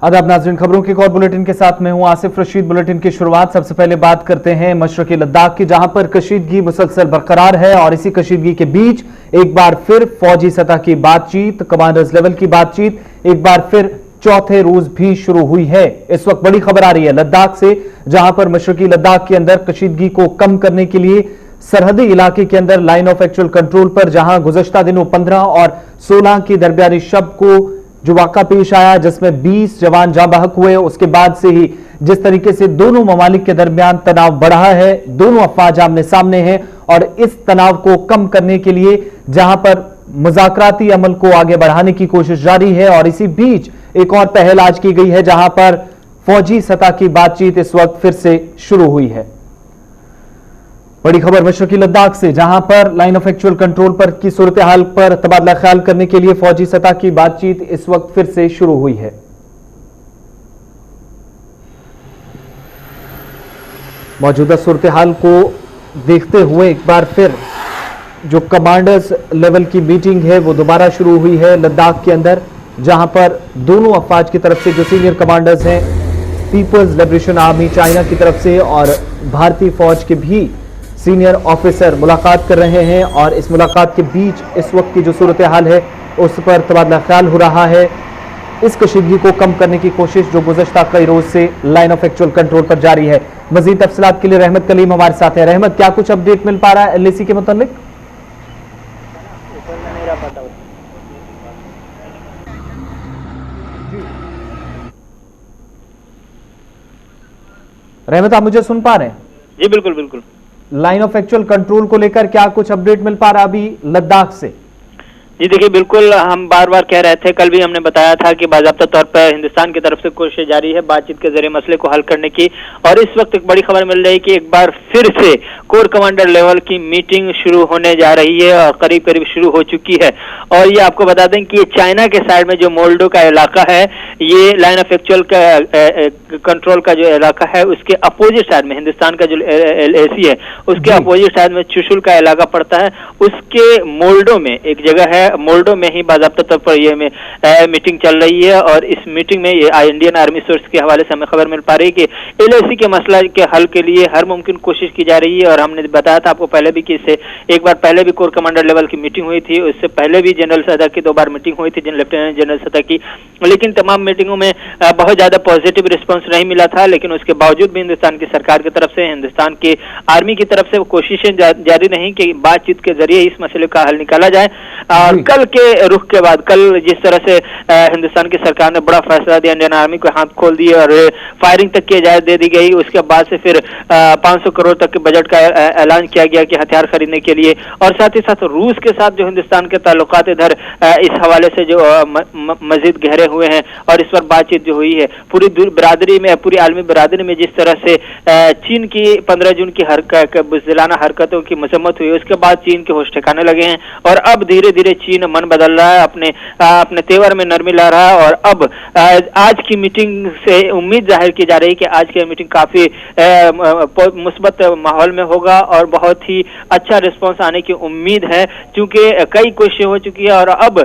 आदाब नाज़रीन, खबरों के एक और बुलेटिन के साथ मैं हूं आसिफ रशीद। बुलेटिन की शुरुआत सबसे पहले बात करते हैं मशरकी लद्दाख की, जहां पर कशीदगी मुसलसल बरकरार है और इसी कशीदगी के बीच एक बार फिर फौजी सतह की बातचीत, कमांडर्स लेवल की बातचीत एक बार फिर चौथे रोज भी शुरू हुई है। इस वक्त बड़ी खबर आ रही है लद्दाख से, जहां पर मशरकी लद्दाख के अंदर कशीदगी को कम करने के लिए सरहदी इलाके के अंदर लाइन ऑफ एक्चुअल कंट्रोल पर, जहां गुज़श्ता दिनों 15 और 16 की दरमियानी शब को जो वाक़ा पेश आया जिसमें 20 जवान जाँ बहक हुए, उसके बाद से ही जिस तरीके से दोनों ममालिक के दरमियान तनाव बढ़ा है, दोनों अफवाज आमने सामने हैं और इस तनाव को कम करने के लिए जहां पर मुज़ाकराती अमल को आगे बढ़ाने की कोशिश जारी है और इसी बीच एक और पहल आज की गई है जहां पर फौजी सतह की बातचीत इस वक्त फिर से शुरू हुई है। बड़ी खबर मशरकी लद्दाख से, जहां पर लाइन ऑफ एक्चुअल कंट्रोल पर की सूरत हाल पर तबादला ख्याल करने के लिए फौजी सतह की बातचीत इस वक्त फिर से शुरू हुई है। मौजूदा सूरत हाल को देखते हुए एक बार फिर जो कमांडर्स लेवल की मीटिंग है वो दोबारा शुरू हुई है लद्दाख के अंदर, जहां पर दोनों अफवाज की तरफ से जो सीनियर कमांडर्स हैं, पीपल्स लिबरेशन आर्मी चाइना की तरफ से और भारतीय फौज के भी सीनियर ऑफिसर मुलाकात कर रहे हैं और इस मुलाकात के बीच इस वक्त की जो सूरत हाल है उस पर तबादला ख्याल हो रहा है। इस कशीदगी को कम करने की कोशिश जो गुज़श्ता कई रोज से लाइन ऑफ एक्चुअल कंट्रोल पर जारी है। मजीद तफसीलात के लिए रहमत कलीम हमारे साथ है। रहमत, क्या कुछ अपडेट मिल पा रहा है LAC के मुतालिक? रहमत, आप मुझे सुन पा रहे हैं? जी बिल्कुल बिल्कुल। लाइन ऑफ एक्चुअल कंट्रोल को लेकर क्या कुछ अपडेट मिल पा रहा अभी लद्दाख से? जी देखिए, बिल्कुल हम बार बार कह रहे थे, कल भी हमने बताया था कि बाज़ाब्ता तौर पर हिंदुस्तान की तरफ से कोशिश जारी है बातचीत के जरिए मसले को हल करने की, और इस वक्त एक बड़ी खबर मिल रही है कि एक बार फिर से कोर कमांडर लेवल की मीटिंग शुरू होने जा रही है और करीब करीब शुरू हो चुकी है। और ये आपको बता दें कि चाइना के साइड में जो मोल्डो का इलाका है, ये लाइन ऑफ एक्चुअल का कंट्रोल का जो इलाका है उसके अपोजिट साइड में हिंदुस्तान का जो LAC है उसके अपोजिट साइड में चुशुल का इलाका पड़ता है। उसके मोल्डो में एक जगह है, मोल्डो में ही बाज़ाब्ता तौर पर ये मीटिंग चल रही है और इस मीटिंग में ये इंडियन आर्मी सोर्स के हवाले से हमें खबर मिल पा रही है कि LAC के मसला के हल के लिए हर मुमकिन कोशिश की जा रही है। और हमने बताया था आपको पहले भी कि इससे एक बार पहले भी कोर कमांडर लेवल की मीटिंग हुई थी, उससे पहले भी जनरल सतह की 2 बार मीटिंग हुई थी, लेफ्टिनेंट जनरल सतह की, लेकिन तमाम मीटिंगों में बहुत ज्यादा पॉजिटिव रिस्पॉन्स नहीं मिला था। लेकिन उसके बावजूद भी हिंदुस्तान की सरकार की तरफ से, हिंदुस्तान की आर्मी की तरफ से कोशिशें जारी रही कि बातचीत के जरिए इस मसले का हल निकाला जाए। और कल के रुख के बाद, कल जिस तरह से हिंदुस्तान की सरकार ने बड़ा फैसला दिया, इंडियन आर्मी को हाथ खोल दिए और फायरिंग तक की इजाजत दे दी गई, उसके बाद से फिर 500 करोड़ तक के बजट का ऐलान किया गया कि हथियार खरीदने के लिए, और साथ ही साथ रूस के साथ जो हिंदुस्तान के ताल्लुकात इधर इस हवाले से जो मजीद गहरे हुए हैं और इस पर बातचीत जो हुई है पूरी बिरादरी में, पूरी आलमी बिरादरी में, जिस तरह से चीन की 15 जून की बुज़दिलाना हरकतों की मजम्मत हुई, उसके बाद चीन के होश ठिकाने लगे हैं और अब धीरे धीरे चीन मन बदल रहा है, अपने तेवर में नरमी ला रहा है। और अब आज की मीटिंग से उम्मीद जाहिर की जा रही है कि आज की मीटिंग काफी मुस्बत माहौल में होगा और बहुत ही अच्छा रिस्पांस आने की उम्मीद है, क्योंकि कई कोशिशें हो चुकी है। और अब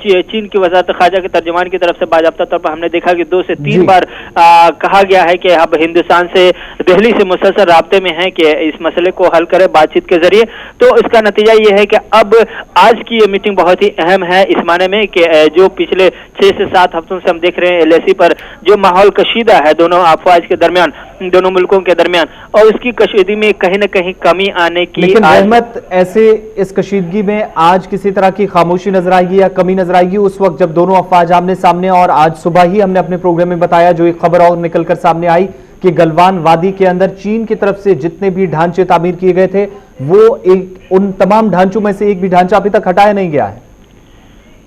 चीन की वज़ारत ख़ारजा के तर्जुमान की तरफ से बाज़ाब्ता तौर पर हमने देखा कि 2 से 3 बार कहा गया है कि अब हिंदुस्तान से, दिल्ली से मुसलसल राब्ते में है कि इस मसले को हल करे बातचीत के जरिए। तो इसका नतीजा ये है कि अब आज की ये मीटिंग बहुत ही अहम है इस माने में कि जो पिछले 6 से 7 हफ्तों से हम देख रहे हैं LAC पर जो माहौल कशीदा है दोनों अफवाज के दरमियान, दोनों मुल्कों के दरमियान, और उसकी कशीदगी में कहीं न कहीं कमी आने की। लेकिन रहमत, ऐसे इस कशीदगी में आज किसी तरह की खामोशी नजर आएगी या कमी नजर आएगी उस वक्त जब दोनों अफवाज आमने सामने? और आज सुबह ही हमने अपने प्रोग्राम में बताया जो एक खबर और निकलकर सामने आई कि गलवान वादी के अंदर चीन की तरफ से जितने भी ढांचे तामीर किए गए थे वो उन तमाम ढांचों में से एक भी ढांचा अभी तक हटाया नहीं गया है।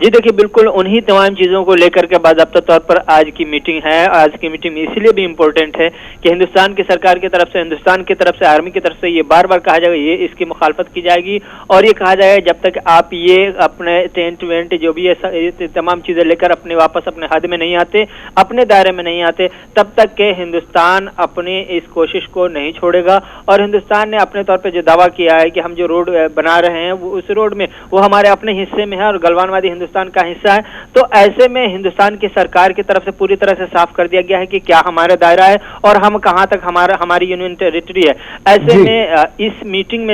जी देखिए, बिल्कुल उन्हीं तमाम चीज़ों को लेकर के बाज़ाब्ता तौर पर आज की मीटिंग है। आज की मीटिंग इसलिए भी इम्पोर्टेंट है कि हिंदुस्तान की सरकार की तरफ से, हिंदुस्तान की तरफ से, आर्मी की तरफ से ये बार बार कहा जाएगा, ये इसकी मुखालफत की जाएगी और ये कहा जाएगा जब तक आप ये अपने टेंट वेंट जो भी है तमाम चीज़ें लेकर अपने वापस अपने हद में नहीं आते, अपने दायरे में नहीं आते, तब तक के हिंदुस्तान अपनी इस कोशिश को नहीं छोड़ेगा। और हिंदुस्तान ने अपने तौर पर जो दावा किया है कि हम जो रोड बना रहे हैं वो उस रोड में वो हमारे अपने हिस्से में है और गलवानवादी हिंदुस्तान हिंदुस्तान का हिस्सा है। तो ऐसे में हिंदुस्तान की सरकार की तरफ से पूरी तरह से साफ कर दिया गया है कि क्या हमारा दायरा है और हम कहां तक हमारी यूनियन टेरिटरी है। ऐसे में इस मीटिंग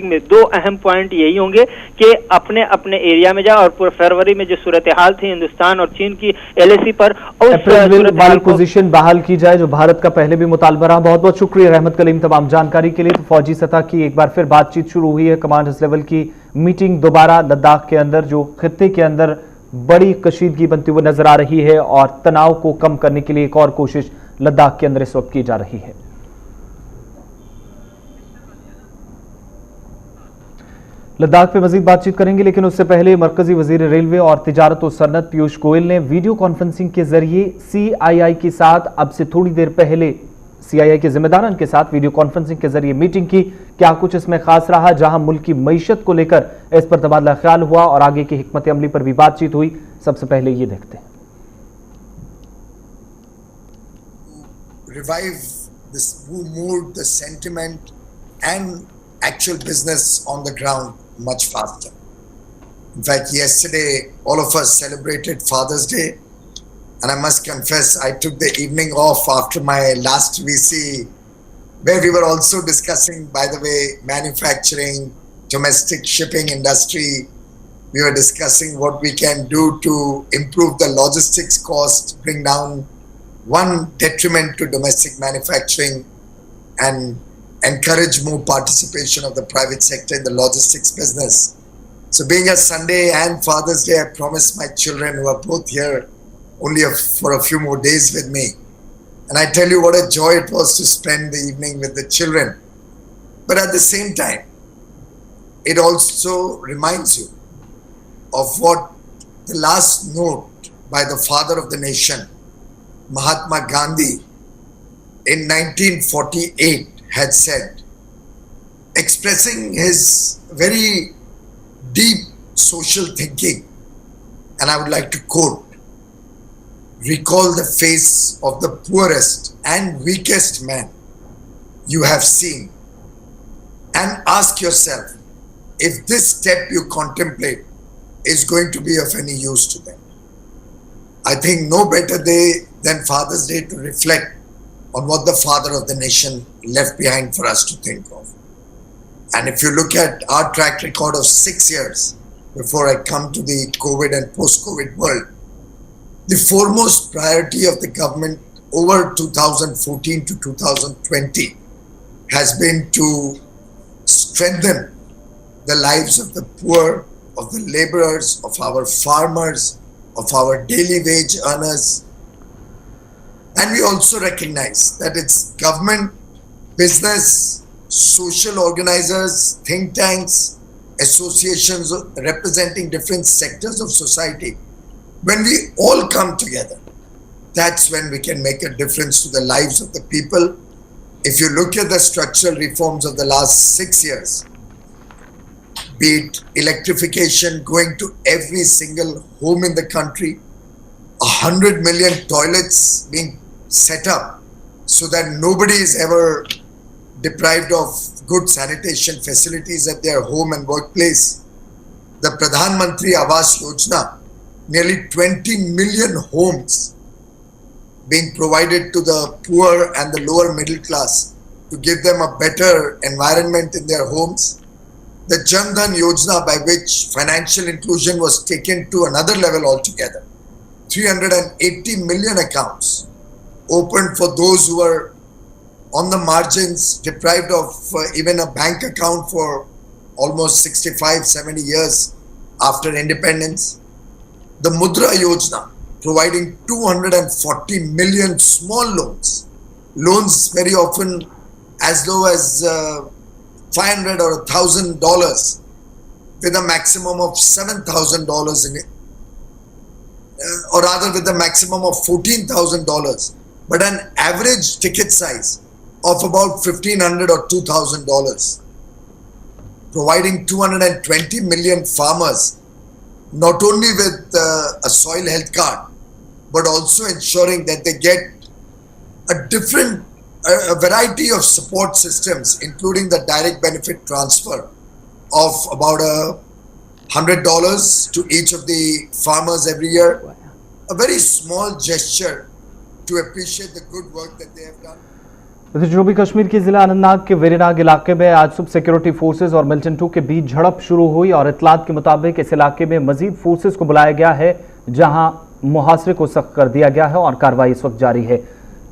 में दो अहम पॉइंट यही होंगे कि अपने अपने एरिया में जाए और फरवरी में जो सूरत हाल थी हिंदुस्तान और चीन की LAC पर उस पोजीशन बहाल की जाए जो भारत का पहले भी मुतालबा रहा। बहुत बहुत शुक्रिया रहमत कलीम तमाम जानकारी के लिए। तो फौजी सतह की एक बार फिर बातचीत शुरू हुई है, कमांडर्स लेवल की मीटिंग दोबारा लद्दाख के अंदर, जो खित्ते के अंदर बड़ी कशीदगी बनती हुई नजर आ रही है और तनाव को कम करने के लिए एक और कोशिश लद्दाख के अंदर इस वक्त की जा रही है। लद्दाख पे मजीद बातचीत करेंगे, लेकिन उससे पहले मरकजी वजीर रेलवे और तिजारत और सनत पीयूष गोयल ने वीडियो कॉन्फ्रेंसिंग के जरिए CII के साथ अब से थोड़ी देर पहले CII के जिम्मेदारान के साथ वीडियो कॉन्फ्रेंसिंग के जरिए मीटिंग की। क्या कुछ इसमें खास रहा, जहां मुल्क की मईशत को लेकर इस पर तबादला ख्याल हुआ और आगे की हिकमत अमली पर भी बातचीत हुई। सबसे पहले ये देखते हैं। Revive this mood, the sentiment and actual business on the ground much faster. In fact, yesterday all of us celebrated Father's Day, and I must confess I took the evening off after my last VC, where we were also discussing, by the way, manufacturing, domestic shipping industry. We were discussing what we can do to improve the logistics cost, bring down one detriment to domestic manufacturing and encourage more participation of the private sector in the logistics business. So being a Sunday and Father's Day, I promised my children, who are both here only for a few more days with me. And I tell you what a joy it was to spend the evening with the children. But at the same time, it also reminds you of what the last note by the father of the nation, Mahatma Gandhi, in 1948 had said, expressing his very deep social thinking. And I would like to quote, "Recall the face of the poorest and weakest man you have seen and ask yourself if this step you contemplate is going to be of any use to them." I think no better day than Father's Day to reflect on what the father of the nation left behind for us to think of. And if you look at our track record of 6 years before I come to the COVID and post-COVID world, the foremost priority of the government over 2014 to 2020 has been to strengthen the lives of the poor, of the laborers, of our farmers, of our daily wage earners. And we also recognize that it's government, business, social organizers, think tanks, associations representing different sectors of society. When we all come together, that's when we can make a difference to the lives of the people. If you look at the structural reforms of the last 6 years, be it electrification, going to every single home in the country, 100 million toilets being set up so that nobody is ever deprived of good sanitation facilities at their home and workplace. The Pradhan Mantri Awas Yojana, nearly 20 million homes being provided to the poor and the lower middle class to give them a better environment in their homes. The Jan Dhan Yojana, by which financial inclusion was taken to another level altogether. 380 million accounts opened for those who were on the margins, deprived of even a bank account for almost 65-70 years after independence. The Mudra Yojana, providing 240 million small loans very often as low as $500 or $1,000, with a maximum of $7,000 in it, or rather with a maximum of $14,000, but an average ticket size of about $1,500 or $2,000, providing 220 million farmers not only with a soil health card, but also ensuring that they get a variety of support systems, including the direct benefit transfer of about $100 to each of the farmers every year. A very small gesture to appreciate the good work that they have done. जनूबी कश्मीर के जिला अनंतनाग के वेरीनाग इलाके में आज सुबह security forces और militant 2 के बीच झड़प शुरू हुई और इतलात के मुताबिक इस इलाके में मजीद फोर्सेज को बुलाया गया है, जहां मुहासरे को सख्त कर दिया गया है और कार्रवाई इस वक्त जारी है।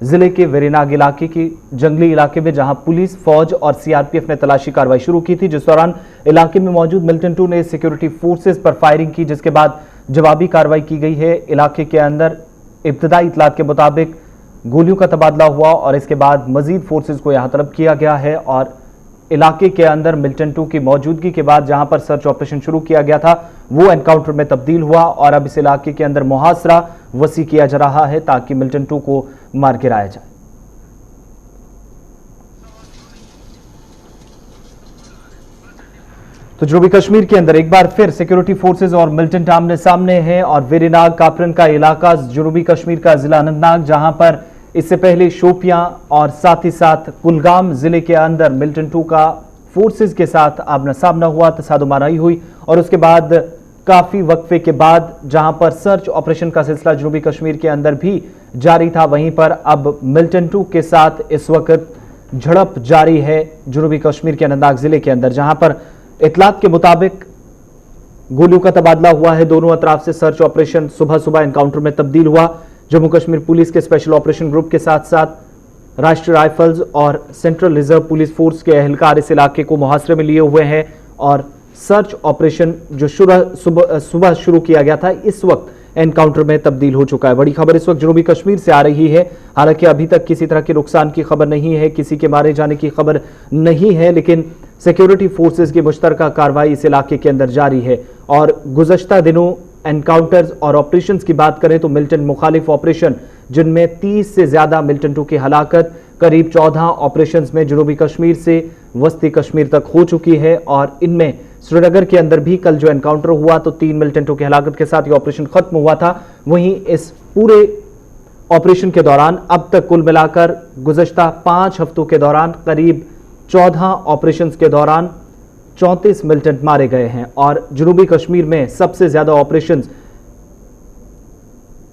जिले के वेरीनाग इलाके की जंगली इलाके में जहां पुलिस, फौज और सीआरपीएफ ने तलाशी कार्रवाई शुरू की थी, जिस दौरान इलाके में मौजूद मिलिटेंट 2 ने सिक्योरिटी फोर्सेज पर फायरिंग की, जिसके बाद जवाबी कार्रवाई की गई है। इलाके के अंदर इब्तदाई इतलात के मुताबिक गोलियों का तबादला हुआ और इसके बाद मजीद फोर्सेज को यहां तलब किया गया है और इलाके के अंदर मिलिटेंट 2 की मौजूदगी के बाद जहां पर सर्च ऑपरेशन शुरू किया गया था वो एनकाउंटर में तब्दील हुआ और अब इस इलाके के अंदर मुहासरा वसी किया जा रहा है ताकि मिलिटेंट 2 को मार गिराया जाए। तो जनूबी कश्मीर के अंदर एक बार फिर सिक्योरिटी फोर्सेज और मिलिटेंट आमने सामने हैं और वेरीनाग कापरन का इलाका जनूबी कश्मीर का जिला अनंतनाग, जहां पर इससे पहले शोपियां और साथ ही साथ कुलगाम जिले के अंदर मिलिटेंट 2 का फोर्सेज के साथ आमना सामना हुआ, तसादुमाराई हुई और उसके बाद काफी वक्फे के बाद जहां पर सर्च ऑपरेशन का सिलसिला जनूबी कश्मीर के अंदर भी जारी था, वहीं पर अब मिलिटेंट 2 के साथ इस वक्त झड़प जारी है जनूबी कश्मीर के अनंतनाग जिले के अंदर, जहां पर इतलात के मुताबिक गोलियों का तबादला हुआ है। दोनों अतराफ से सर्च ऑपरेशन सुबह सुबह एनकाउंटर में तब्दील हुआ। जम्मू कश्मीर पुलिस के स्पेशल ऑपरेशन ग्रुप के साथ साथ राष्ट्रीय राइफल्स और सेंट्रल रिजर्व पुलिस फोर्स के अहलकार इस इलाके को मुहासरे में लिए हुए हैं और सर्च ऑपरेशन जो सुबह शुरू किया गया था इस वक्त एनकाउंटर में तब्दील हो चुका है। बड़ी खबर इस वक्त जनूबी कश्मीर से आ रही है, हालांकि अभी तक किसी तरह के नुकसान की खबर नहीं है, किसी के मारे जाने की खबर नहीं है, लेकिन सिक्योरिटी फोर्सेज की मुश्तरका कार्रवाई इस इलाके के अंदर जारी है। और गुज़श्ता दिनों एनकाउंटर्स और ऑपरेशंस की बात करें तो मिलिटेंट मुखालिफ ऑपरेशन जिनमें 30 से ज्यादा मिलिटेंटों की हलाकत, करीब 14 ऑपरेशंस में जनूबी कश्मीर से वस्ती कश्मीर तक हो चुकी है और इनमें श्रीनगर के अंदर भी कल जो एनकाउंटर हुआ तो 3 मिलिटेंटों की हलाकत के साथ ये ऑपरेशन खत्म हुआ था। वहीं इस पूरे ऑपरेशन के दौरान अब तक कुल मिलाकर गुज़श्ता 5 हफ्तों के दौरान करीब 14 ऑपरेशंस के दौरान 34 मिलिटेंट मारे गए हैं और जनूबी कश्मीर में सबसे ज्यादा ऑपरेशंस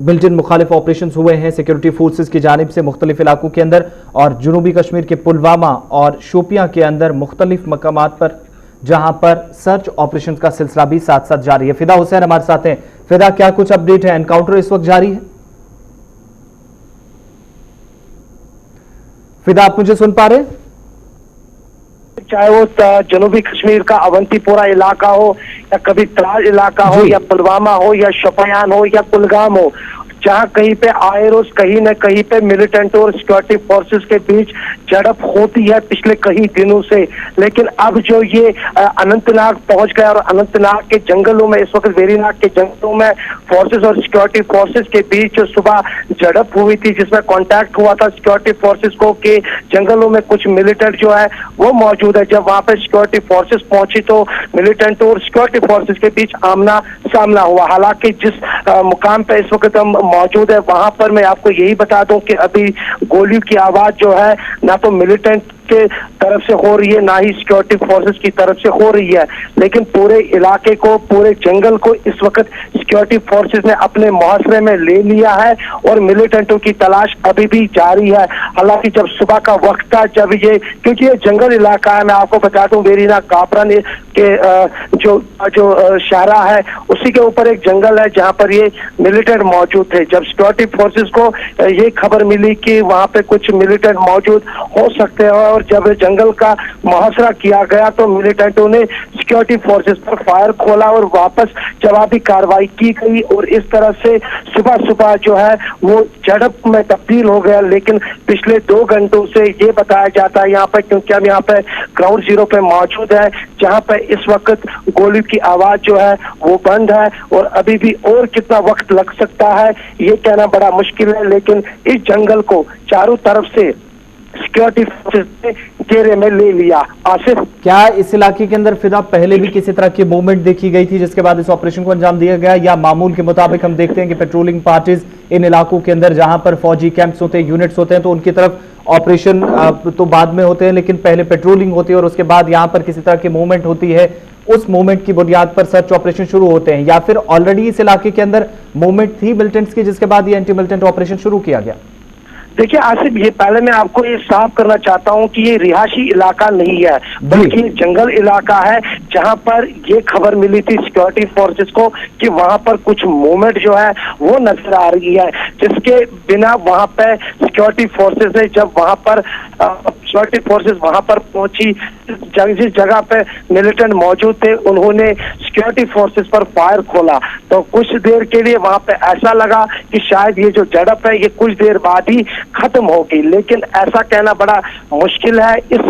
मिलिटेंट मुखालिफ ऑपरेशंस हुए हैं सिक्योरिटी फोर्सेस की जानिब से मुख्तलिफ इलाकों के अंदर और जनूबी कश्मीर के पुलवामा और शोपियां के अंदर मुख्तलिफ मकामात पर जहां पर सर्च ऑपरेशन का सिलसिला भी साथ साथ जारी है। फिदा हुसैन हमारे साथ हैं। फिदा, क्या कुछ अपडेट है? एनकाउंटर इस वक्त जारी है? फिदा, आप मुझे सुन पा रहे हैं? चाहे वो जनूबी कश्मीर का अवंतीपोरा इलाका हो या कभी त्राल इलाका हो या पुलवामा हो या शोपियान हो या कुलगाम हो, जहां कहीं पे आए रोज कहीं न कहीं पे मिलिटेंट और सिक्योरिटी फोर्सेस के बीच झड़प होती है पिछले कई दिनों से। लेकिन अब जो ये अनंतनाग पहुंच गया और अनंतनाग के जंगलों में, इस वक्त वेरीनाग के जंगलों में फोर्सेस और सिक्योरिटी फोर्सेस के बीच जो सुबह झड़प हुई थी जिसमें कांटेक्ट हुआ था सिक्योरिटी फोर्सेस को कि जंगलों में कुछ मिलिटेंट जो है वो मौजूद है। जब वहां पे सिक्योरिटी फोर्सेस पहुंची तो मिलिटेंट और सिक्योरिटी फोर्सेस के बीच आमना सामना हुआ। हालांकि जिस मुकाम पे इस वक्त हम मौजूद है वहां पर मैं आपको यही बता दूं कि अभी गोलियों की आवाज जो है ना तो मिलिटेंट के तरफ से हो रही है ना ही सिक्योरिटी फोर्सेस की तरफ से हो रही है, लेकिन पूरे इलाके को, पूरे जंगल को इस वक्त सिक्योरिटी फोर्सेस ने अपने मुहासरे में ले लिया है और मिलिटेंटों की तलाश अभी भी जारी है। हालांकि जब सुबह का वक्त था, जब ये, क्योंकि ये जंगल इलाका है, मैं आपको बता दूं वेरीनाग कापरन के जो शाहरा है उसी के ऊपर एक जंगल है जहां पर ये मिलिटेंट मौजूद थे। जब सिक्योरिटी फोर्सेस को ये खबर मिली कि वहां पे कुछ मिलिटेंट मौजूद हो सकते हैं और जब जंगल का मुहासरा किया गया तो मिलिटेंटों ने सिक्योरिटी फोर्सेस पर फायर खोला और वापस जवाबी कार्रवाई की गई और इस तरह से सुबह सुबह जो है वो झड़प में तब्दील हो गया। लेकिन पिछले 2 घंटों से ये बताया जाता है यहाँ पर, क्योंकि हम यहाँ पे ग्राउंड जीरो पे मौजूद है जहाँ पे इस वक्त गोली की आवाज जो है वो बंद है और अभी भी और कितना वक्त लग सकता है ये कहना बड़ा मुश्किल है। लेकिन इस जंगल को चारों तरफ से सिक्योरिटी फोर्सेस ने घेरे में ले लिया। आसिफ, क्या इस इलाके के अंदर फिदा पहले भी किसी तरह की मूवमेंट देखी गई थी जिसके बाद इस ऑपरेशन को अंजाम दिया गया, या मामूल के मुताबिक हम देखते हैं कि पेट्रोलिंग पार्टीज इन इलाकों के अंदर जहां पर फौजी कैंप्स होते हैं, यूनिट्स होते हैं, तो उनकी तरफ ऑपरेशन तो बाद में होते हैं लेकिन पहले पेट्रोलिंग होती है और उसके बाद यहां पर किसी तरह की मूवमेंट होती है उस मोमेंट की बुनियाद पर सर्च ऑपरेशन शुरू होते हैं, या फिर ऑलरेडी इस इलाके के अंदर मूवमेंट थी मिलिटेंट्स की जिसके बाद ये एंटी मिलिटेंट ऑपरेशन शुरू किया गया? देखिए आसिफ, ये पहले मैं आपको ये साफ करना चाहता हूं कि ये रिहायशी इलाका नहीं है, बल्कि जंगल इलाका है, जहां पर ये खबर मिली थी सिक्योरिटी फोर्सेस को कि वहां पर कुछ मूवमेंट जो है वो नजर आ रही है, जिसके बिना वहां पे सिक्योरिटी फोर्सेस ने जब वहां पर सिक्योरिटी फोर्सेस वहां पर पहुंची, जिस जगह पे मिलिटेंट मौजूद थे उन्होंने सिक्योरिटी फोर्सेस पर फायर खोला। तो कुछ देर के लिए वहां पे ऐसा लगा कि शायद ये जो झड़प है ये कुछ देर बाद ही खत्म होगी, लेकिन ऐसा कहना बड़ा मुश्किल है। इस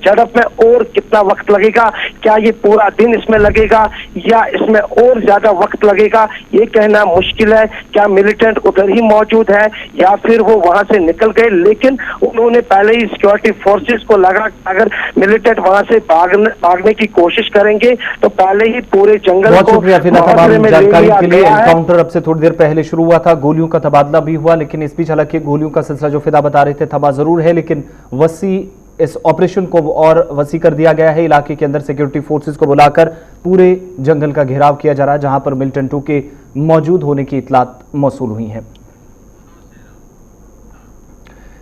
झड़प में और कितना वक्त लगेगा, क्या ये पूरा दिन इसमें लगेगा या इसमें और ज्यादा वक्त लगेगा, ये कहना मुश्किल है। क्या मिलिटेंट उधर ही मौजूद है या फिर वो वहां से निकल गए, लेकिन उन्होंने पहले ही सिक्योरिटी फोर्सेस को लगा अगर मिलिटेंट वहां से भागने की कोशिश करेंगे तो पहले ही पूरे जंगल को जानकारी के लिए। एनकाउंटर अब से थोड़ी देर पहले शुरू हुआ था, गोलियों का तबादला भी हुआ, लेकिन इस बीच हालांकि गोलियों का सिलसिला जो फिदा बता रहे थे थमा जरूर है, लेकिन वसी इस ऑपरेशन को और वसी कर दिया गया है। इलाके के अंदर सिक्योरिटी फोर्सेस को बुलाकर पूरे जंगल का घेराव किया जा रहा है, जहां पर मिलिटेंटों के मौजूद होने की इतलात मौसूल हुई है।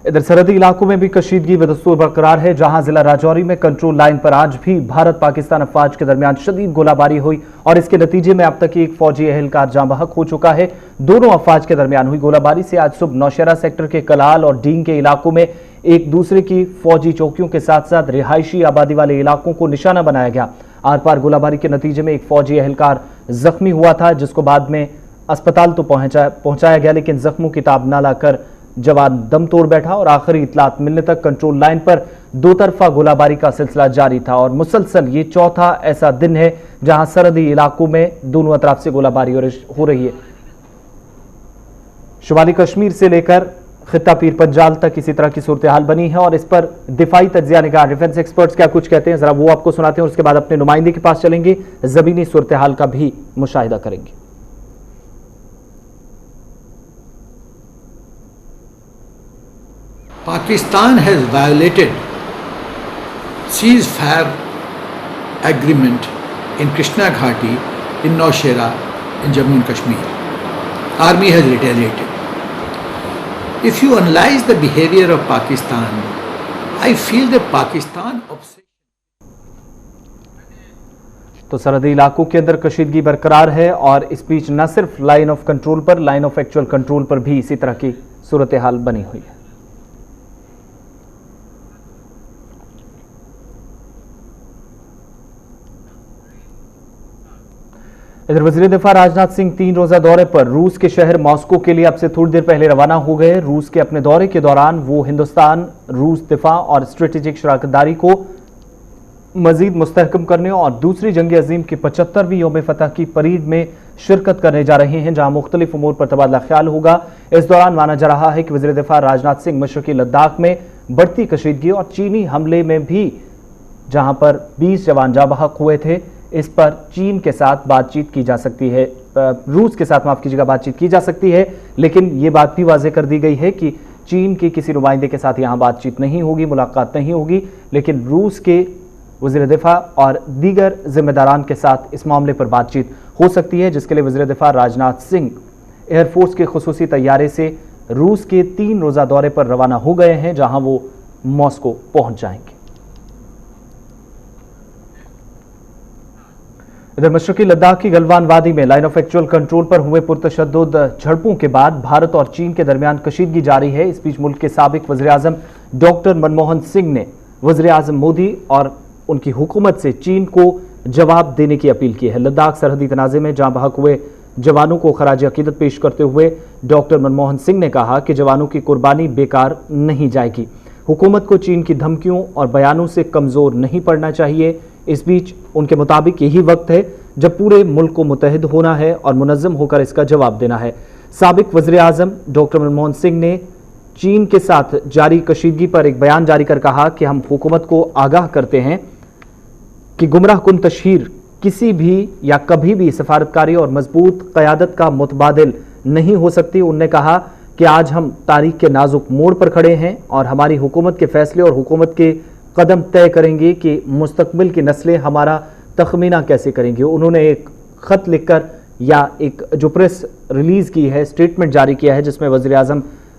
इधर सरहदी इलाकों में भी कशीदगी बदस्तूर बरकरार है, जहां जिला राजौरी में कंट्रोल लाइन पर आज भी भारत पाकिस्तान अफवाज के दरमियान शदीद गोलाबारी हुई और इसके नतीजे में अब तक एक फौजी एहलकार जाँ बहक हो चुका है। दोनों अफवाज के दरमियान हुई गोलाबारी से आज सुबह नौशहरा सेक्टर के कलाल और डींग के इलाकों में एक दूसरे की फौजी चौकियों के साथ साथ रिहायशी आबादी वाले इलाकों को निशाना बनाया गया। आर पार गोलाबारी के नतीजे में एक फौजी एहलकार जख्मी हुआ था, जिसको बाद में अस्पताल तो पहुंचाया गया, लेकिन जख्मों की ताब न लाकर जवान दम तोड़ बैठा और आखिरी इतलात मिलने तक कंट्रोल लाइन पर दो तरफा गोलाबारी का सिलसिला जारी था और मुसलसल ये चौथा ऐसा दिन है जहां सरहदी इलाकों में दोनों तरफ से गोलाबारी हो रही है। शुमाली कश्मीर से लेकर खित्ता पीर पंजाल तक इसी तरह की सूरत हाल बनी है और इस पर दिफाई तज्जिया निगाह डिफेंस एक्सपर्ट्स क्या कुछ कहते हैं, जरा वो आपको सुनाते हैं और उसके बाद अपने नुमाइंदे के पास चलेंगे, जमीनी सूरत हाल का भी मुशाहिदा करेंगे। Pakistan has violated ceasefire agreement in Krishna Ghati, in Nowshera, in Jammu and Kashmir. Army has retaliated. If you analyze the behavior of Pakistan, I feel that Pakistan obsession. तो सरहदी इलाकों के अंदर कशीदगी बरकरार है और इस बीच न सिर्फ लाइन ऑफ कंट्रोल पर, लाइन ऑफ एक्चुअल कंट्रोल पर भी इसी तरह की सूरत हाल बनी हुई है। इधर वजीर दिफा राजनाथ सिंह 3 रोजा दौरे पर रूस के शहर मॉस्को के लिए अब से थोड़ी देर पहले रवाना हो गए। रूस के अपने दौरे के दौरान वो हिंदुस्तान रूस दिफा और स्ट्रेटेजिक शराकतदारी को मजीद मुस्तहकम करने और दूसरी जंग अजीम की 75वीं यौम फतह की परेड में शिरकत करने जा रहे हैं, जहां मुख्तलिफ उमूर पर तबादला ख्याल होगा। इस दौरान माना जा रहा है कि वजीर दिफा राजनाथ सिंह मशरकी लद्दाख में बढ़ती कशीदगी और चीनी हमले में भी जहां पर 20 जवान जाँ बहक हुए थे, इस पर चीन के साथ बातचीत की जा सकती है, रूस के साथ माफ कीजिएगा बातचीत की जा सकती है, लेकिन ये बात भी वाजे कर दी गई है कि चीन के किसी नुमाइंदे के साथ यहां बातचीत नहीं होगी, मुलाकात नहीं होगी, लेकिन रूस के वज़ीर दिफा और दीगर जिम्मेदारान के साथ इस मामले पर बातचीत हो सकती है, जिसके लिए वज़ीर दिफा राजनाथ सिंह एयरफोर्स के खुसूसी तैयारे से रूस के 3 रोज़ा दौरे पर रवाना हो गए हैं, जहां वो मॉस्को पहुंच जाएंगे। इधर मशरकी लद्दाख की गलवान वादी में लाइन ऑफ एक्चुअल कंट्रोल पर हुए पुरतशद्दुद झड़पों के बाद भारत और चीन के दरमियान कशीदगी जारी है। इस बीच मुल्क के साबिक वज़ीर आज़म डॉक्टर मनमोहन सिंह ने वज़ीर आज़म मोदी और उनकी हुकूमत से चीन को जवाब देने की अपील की है। लद्दाख सरहदी तनाज़े में जाँ बहक हुए जवानों को खराज अकीदत पेश करते हुए डॉक्टर मनमोहन सिंह ने कहा कि जवानों की कुर्बानी बेकार नहीं जाएगी। हुकूमत को चीन की धमकियों और बयानों से कमज़ोर नहीं पड़ना चाहिए। इस बीच उनके मुताबिक यही वक्त है जब पूरे मुल्क को मुतहद होना है और मुनज़्ज़म होकर इसका जवाब देना है। साबिक वज़ीर आज़म डॉक्टर मनमोहन सिंह ने चीन के साथ जारी कशीदगी पर एक बयान जारी कर कहा कि हम हुकूमत को आगाह करते हैं कि गुमराह कुन तशहीर किसी भी या कभी भी सफारतकारी और मजबूत क़यादत का मुतबादिल नहीं हो सकती। उन्होंने कहा कि आज हम तारीख के नाजुक मोड़ पर खड़े हैं और हमारी हुकूमत के फैसले और हुकूमत के कदम तय करेंगे कि मुस्तकबिल की नस्लें हमारा तखमीना कैसे करेंगे? उन्होंने एक खत लिखकर या एक जो प्रेस रिलीज की है, स्टेटमेंट जारी किया है जिसमें वज़ीर आज़म